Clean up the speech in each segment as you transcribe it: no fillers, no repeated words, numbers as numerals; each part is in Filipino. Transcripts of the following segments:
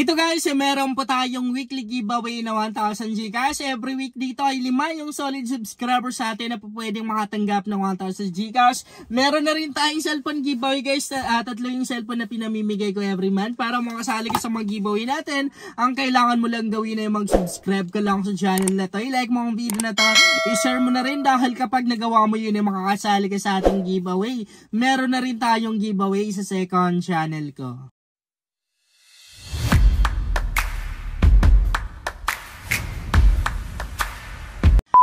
Dito guys, meron po tayong weekly giveaway na 1,000 Gcash. Every week dito ay 5 yung solid subscribers sa atin na po pwedeng makatanggap ng 1,000 Gcash. Meron na rin tayong cellphone giveaway guys. Tatlo yung cellphone na pinamimigay ko every month. Para makasali ka sa mga giveaway natin, ang kailangan mo lang gawin ay mag-subscribe ka lang sa channel na to. I-like mo ang video na to. I-share mo na rin dahil kapag nagawa mo yun ay makakasali ka sa ating giveaway. Meron na rin tayong giveaway sa second channel ko.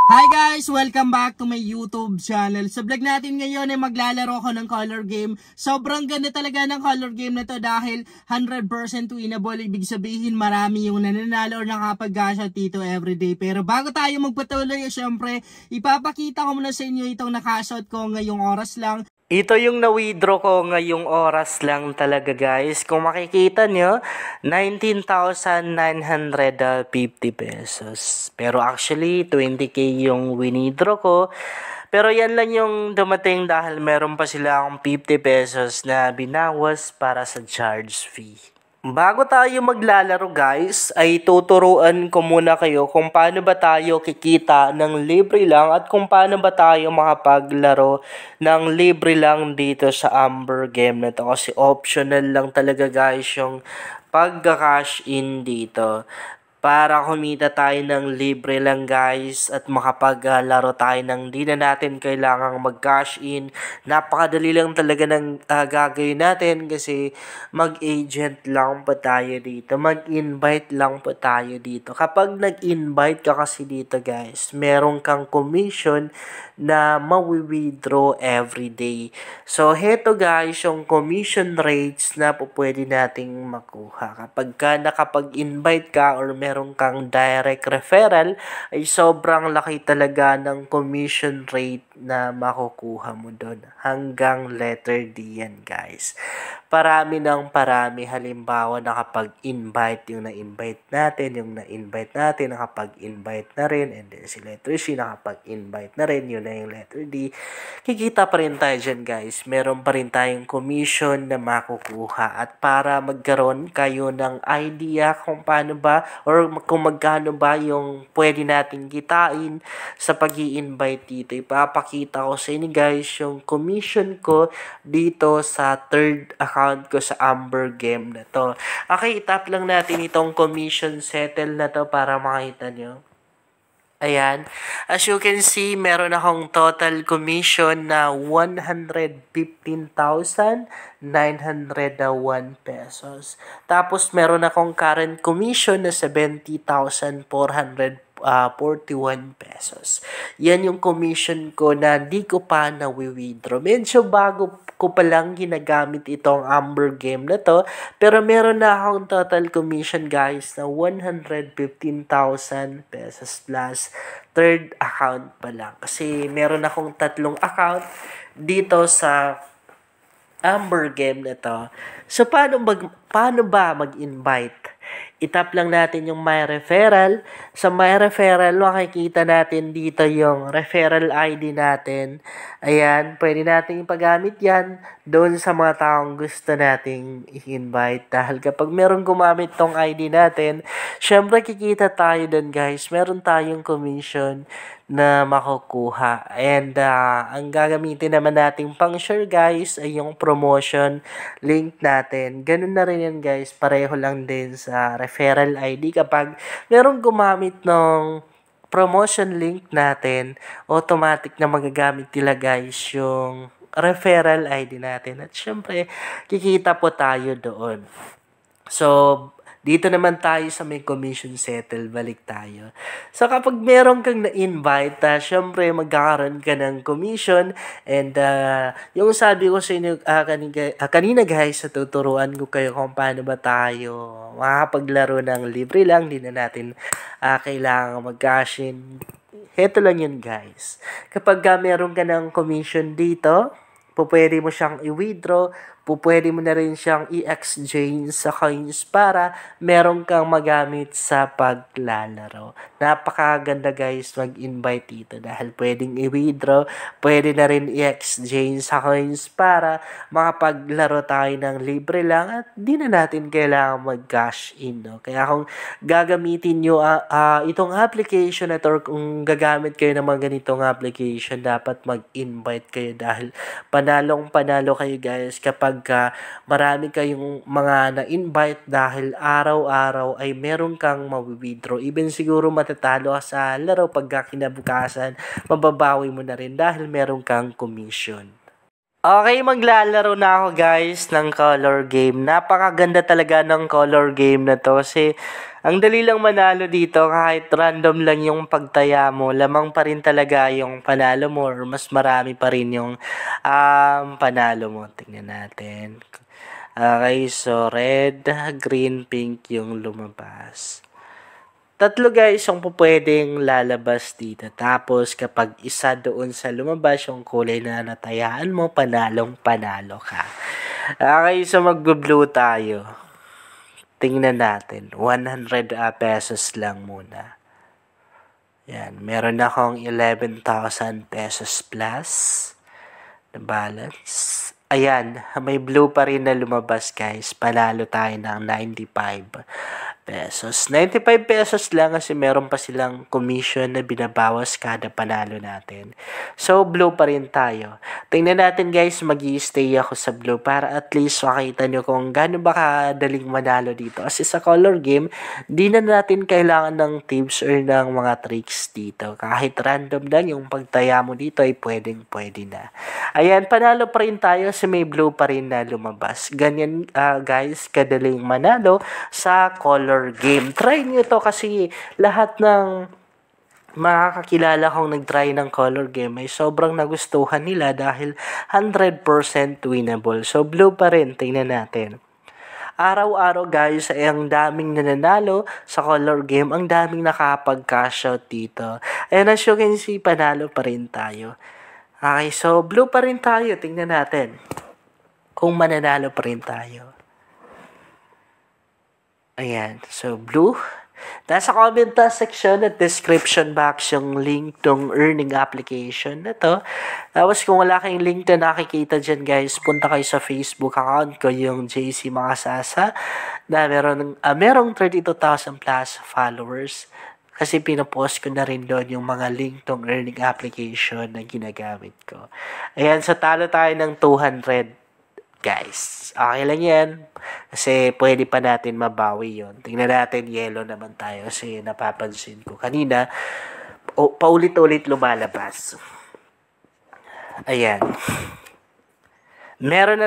Hi guys! Welcome back to my YouTube channel. Sa vlog natin ngayon ay maglalaro ko ng color game. Sobrang ganda talaga ng color game na to dahil 100% winnable. Ibig sabihin marami yung nananalo or nakapag-gasha dito everyday. Pero bago tayo magpatuloy, syempre ipapakita ko muna sa inyo itong nakashot ko ngayong oras lang. Ito yung na-withdraw ko ngayong oras lang talaga guys. Kung makikita nyo, 19,950 pesos. Pero actually, 20k yung withdraw ko. Pero yan lang yung dumating dahil meron pa sila akong 50 pesos na binawas para sa charge fee. Bago tayo maglalaro guys, ay tuturuan ko muna kayo kung paano ba tayo kikita ng libre lang at kung paano ba tayo makapaglaro ng libre lang dito sa Amber game na to. Kasi optional lang talaga guys yung pagka-cash in dito. Para kumita tayo ng libre lang guys at makapaglaro tayo ng di na natin kailangang mag-cash in. Napakadali lang talaga ng gagawin natin kasi mag-agent lang po tayo dito. Mag-invite lang po tayo dito. Kapag nag-invite ka kasi dito guys, meron kang commission na mawi-withdraw everyday. So heto guys yung commission rates na po pwede nating makuha. Kapag ka nakapag-invite ka or meron kang direct referral, ay sobrang laki talaga ng commission rate na makukuha mo doon. Hanggang letter D yan guys. Parami ng parami. Halimbawa, nakapag-invite yung na-invite natin, nakapag-invite na rin, and then si letter C nakapag-invite na rin, yun na yung letter D. Kikita pa rin tayo dyan guys. Meron pa rin tayong commission na makukuha. At para magkaroon kayo ng idea kung paano ba or kung magkano ba yung pwede nating kitain sa pag-i-invite dito, ipapakita ko sa inyo guys yung commission ko dito sa third account ko sa Amber game na to. Okay, itap lang natin itong commission settle na to para makita nyo. Ayan. As you can see, meron akong total commission na 115,901 pesos. Tapos, meron akong current commission na 70,441 pesos. Yan yung commission ko na di ko pa na-withdraw. Medyo bago ko palang ginagamit itong Amber game na to. Pero meron na akong total commission guys na 115,000 pesos plus third account pa lang. Kasi meron akong tatlong account dito sa Amber game na to. So paano ba mag-invite? Itap lang natin yung My Referral. Sa My Referral, makikita natin dito yung referral ID natin. Ayan, pwede natin ipagamit yan doon sa mga taong gusto nating i-invite. Dahil kapag meron gumamit tong ID natin, syempre kikita tayo doon guys. Meron tayong commission na makukuha. And ang gagamitin naman nating pang-share guys ay yung promotion link natin. Ganun na rin yan guys. Pareho lang din sa referral ID. Kapag merong gumamit ng promotion link natin, automatic na magagamit nila guys yung referral ID natin. At syempre, kikita po tayo doon. So, dito naman tayo sa may commission settle, balik tayo. So kapag meron kang na-invite, syempre magkakaroon ka ng commission and yung sabi ko sa inyo kanina guys, tuturuan ko kayo kung paano ba tayo makapaglaro ng libre lang, hindi na natin kailangan mag-cash in. Heto lang yun guys. Kapag meron ka ng commission dito, pwede mo siyang i-withdraw pwede mo na rin siyang i-exchange sa coins para meron kang magamit sa paglalaro. Napakaganda guys mag-invite dito dahil pwedeng i-withdraw, pwede na rin i-exchange sa coins para makapaglaro tayo ng libre lang at di na natin kailangan mag-cash in. No? Kaya kung gagamitin nyo itong application na to, or kung gagamit kayo ng mga ganitong application, dapat mag-invite kayo dahil panalong-panalo kayo guys kapag marami kayong mga na-invite dahil araw-araw ay meron kang mawi-withdraw. Even siguro matatalo ka sa laro pagka kinabukasan, mababawi mo na rin dahil meron kang commission. Okay, maglalaro na ako guys ng color game. Napakaganda talaga ng color game na to kasi ang dali lang manalo dito kahit random lang yung pagtaya mo. Lamang pa rin talaga yung panalo mo or mas marami pa rin yung panalo mo. Tingnan natin. Okay, so red, green, pink yung lumabas. Tatlo guys yung pwedeng lalabas dito. Tapos kapag isa doon sa lumabas yung kulay na natayaan mo, panalong panalo ka. Okay, so mag-blue tayo. Tingnan natin. 100 pesos lang muna. Yan. Meron akong 11,000 pesos plus na balance. Ayan. May blue pa rin na lumabas guys. Panalo tayo ng 95 pesos. 95 pesos lang kasi meron pa silang commission na binabawas kada panalo natin. So, blue pa rin tayo. Tingnan natin guys, mag-i-stay ako sa blue para at least makita nyo kung gaano ba kadaling manalo dito. Kasi sa color game, di na natin kailangan ng tips or ng mga tricks dito. Kahit random lang yung pagtaya mo dito ay pwede na. Ayan, panalo pa rin tayo kasi may blue pa rin na lumabas. Ganyan guys, kadaling manalo sa color game. Try nyo to kasi lahat ng makakakilala kong nag-try ng color game ay sobrang nagustuhan nila dahil 100% winnable. So, blue pa rin. Tingnan natin. Araw-araw guys ay ang daming nananalo sa color game. Ang daming nakapag-cash out dito. And as you can see, panalo pa rin tayo. Okay, so blue pa rin tayo. Tingnan natin kung mananalo pa rin tayo. Ayan. So, blue. Nasa comment section at description box yung link tong earning application na to. Tapos kung wala kayong link na nakikita dyan guys, punta kayo sa Facebook account ko, yung JC Makasasa, na merong 32,000 plus followers. Kasi pinapost ko na rin doon yung mga link tong earning application na ginagamit ko. Ayan, so talo tayo ng 200. Guys, okay lang yan. Kasi pwede pa natin mabawi yon. Tingnan natin, yellow naman tayo. Kasi napapansin ko kanina, paulit-ulit lumalabas. Ayan. Meron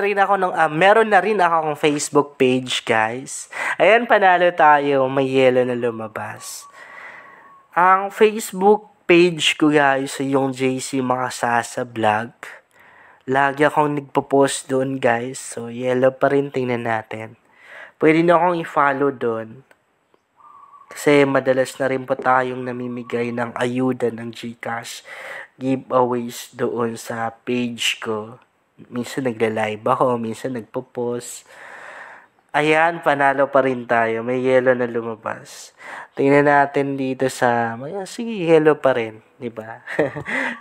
na rin akong Facebook page, guys. Ayan, panalo tayo. May yellow na lumabas. Ang Facebook page ko, guys, yung JC Makasasa Vlog. Lagi akong nagpo-post doon guys. So, yellow pa rin. Tingnan natin. Pwede na akong i-follow doon. Kasi madalas na rin po tayong namimigay ng ayuda ng GCash giveaways doon sa page ko. Minsan nagla-live ako. Minsan nagpo-post. Ayan, panalo pa rin tayo. May yellow na lumabas. Tingnan natin dito sa... Sige, yellow pa rin. Diba?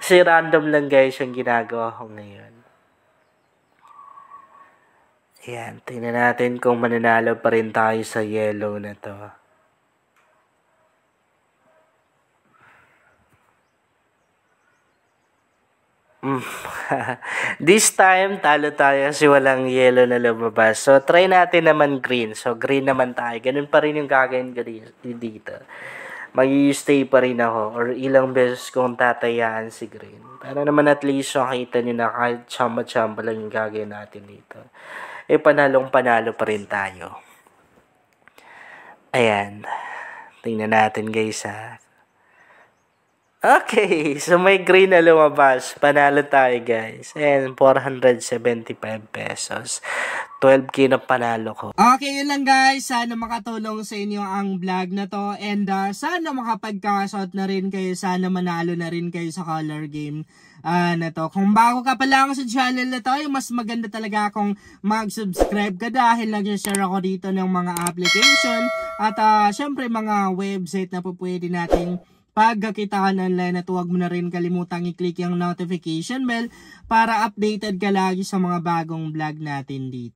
Kasi random lang guys yung ginagawa ko ngayon. Ayan, tingnan natin kung mananalo pa rin tayo sa yellow na to. This time, talo tayo kasi walang yellow na lumabas. So, try natin naman green. So, green naman tayo. Ganun pa rin yung gagawin ko dito. Mag-i-stay pa rin ako or ilang beses kong tatayaan si green. Para naman at least makita nyo na kahit chamba-chamba lang yung gagawin natin dito. Panalong-panalo pa rin tayo. Ayan. Tingnan natin guys ha. Okay, so may green na lumabas. Panalo tayo guys. And 475 pesos. 12K na panalo ko. Okay, yun lang guys. Sana makatulong sa inyo ang vlog na to. And sana makapag-cash na rin kayo. Sana manalo na rin kayo sa color game na to. Kung bago ka pa lang sa channel na to, mas maganda talaga kung mag-subscribe ka dahil nag-share ako dito ng mga application at syempre mga website na po pwede nating pagkakita online at huwag mo na rin kalimutang i-click yung notification bell para updated ka lagi sa mga bagong vlog natin dito.